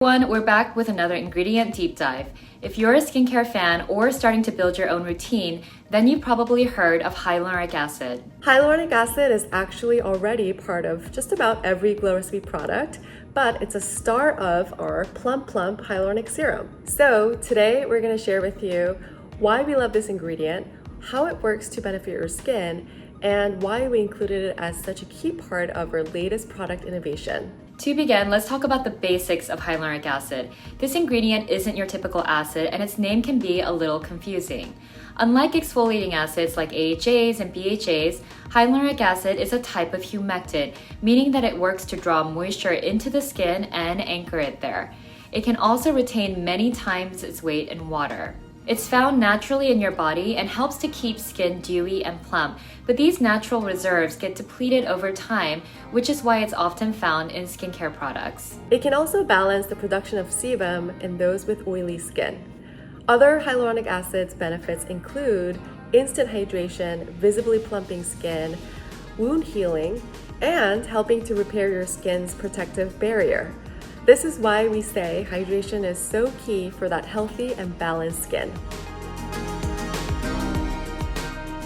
We're back with another ingredient deep dive. If you're a skincare fan or starting to build your own routine, then you've probably heard of hyaluronic acid. Hyaluronic acid is actually already part of just about every Glow Recipe product, but it's a star of our Plump Hyaluronic Serum. So today we're going to share with you why we love this ingredient, how it works to benefit your skin, and why we included it as such a key part of our latest product innovation. To begin, let's talk about the basics of hyaluronic acid. This ingredient isn't your typical acid, and its name can be a little confusing. Unlike exfoliating acids like AHAs and BHAs, hyaluronic acid is a type of humectant, meaning that it works to draw moisture into the skin and anchor it there. It can also retain many times its weight in water. It's found naturally in your body and helps to keep skin dewy and plump, but these natural reserves get depleted over time, which is why it's often found in skincare products. It can also balance the production of sebum in those with oily skin. Other hyaluronic acid's benefits include instant hydration, visibly plumping skin, wound healing, and helping to repair your skin's protective barrier. This is why we say hydration is so key for that healthy and balanced skin.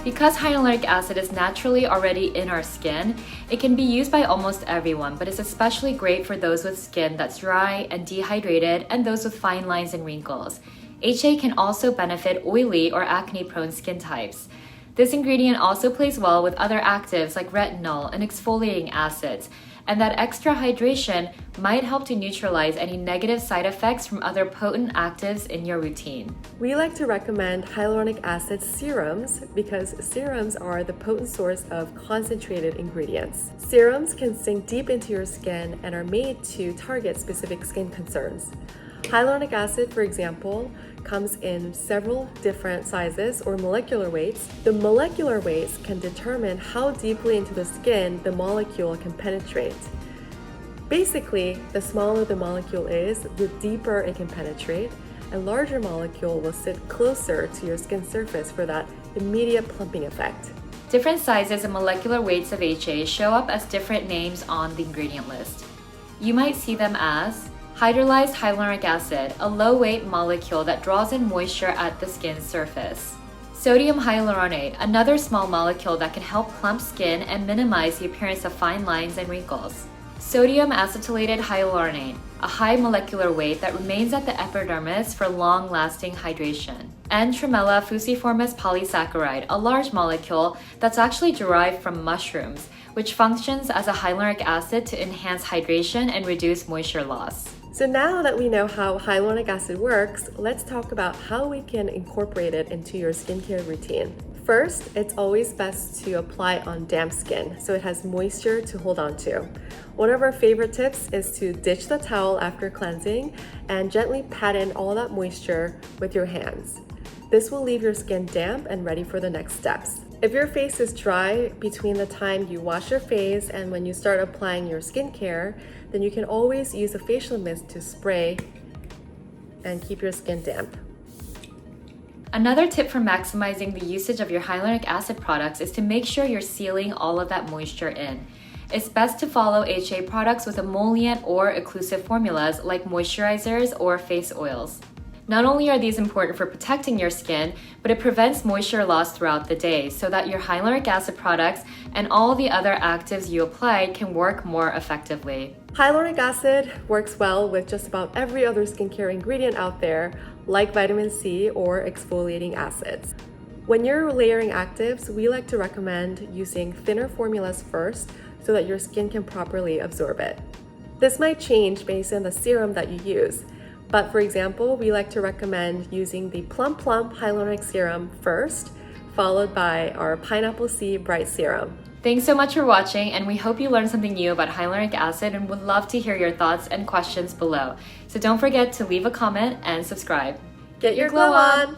Because hyaluronic acid is naturally already in our skin, it can be used by almost everyone, but it's especially great for those with skin that's dry and dehydrated and those with fine lines and wrinkles. HA can also benefit oily or acne-prone skin types. This ingredient also plays well with other actives like retinol and exfoliating acids, and that extra hydration might help to neutralize any negative side effects from other potent actives in your routine. We like to recommend hyaluronic acid serums because serums are the potent source of concentrated ingredients. Serums can sink deep into your skin and are made to target specific skin concerns. Hyaluronic acid, for example, comes in several different sizes or molecular weights. The molecular weights can determine how deeply into the skin the molecule can penetrate. Basically, the smaller the molecule is, the deeper it can penetrate. A larger molecule will sit closer to your skin surface for that immediate plumping effect. Different sizes and molecular weights of HA show up as different names on the ingredient list. You might see them as hydrolyzed hyaluronic acid, a low-weight molecule that draws in moisture at the skin's surface. Sodium hyaluronate, another small molecule that can help plump skin and minimize the appearance of fine lines and wrinkles. Sodium acetylated hyaluronate, a high molecular weight that remains at the epidermis for long-lasting hydration. And Tremella fusiformis polysaccharide, a large molecule that's actually derived from mushrooms, which functions as a hyaluronic acid to enhance hydration and reduce moisture loss. So now that we know how hyaluronic acid works, let's talk about how we can incorporate it into your skincare routine. First, it's always best to apply on damp skin so it has moisture to hold on to. One of our favorite tips is to ditch the towel after cleansing and gently pat in all that moisture with your hands. This will leave your skin damp and ready for the next steps. If your face is dry between the time you wash your face and when you start applying your skincare, then you can always use a facial mist to spray and keep your skin damp. Another tip for maximizing the usage of your hyaluronic acid products is to make sure you're sealing all of that moisture in. It's best to follow HA products with emollient or occlusive formulas like moisturizers or face oils. Not only are these important for protecting your skin, but it prevents moisture loss throughout the day so that your hyaluronic acid products and all the other actives you applied can work more effectively. Hyaluronic acid works well with just about every other skincare ingredient out there, like vitamin C or exfoliating acids. When you're layering actives, we like to recommend using thinner formulas first so that your skin can properly absorb it. This might change based on the serum that you use. But for example, we like to recommend using the Plump Hyaluronic Serum first, followed by our Pineapple C Bright Serum. Thanks so much for watching, and we hope you learned something new about hyaluronic acid and would love to hear your thoughts and questions below. So don't forget to leave a comment and subscribe. Get your glow on!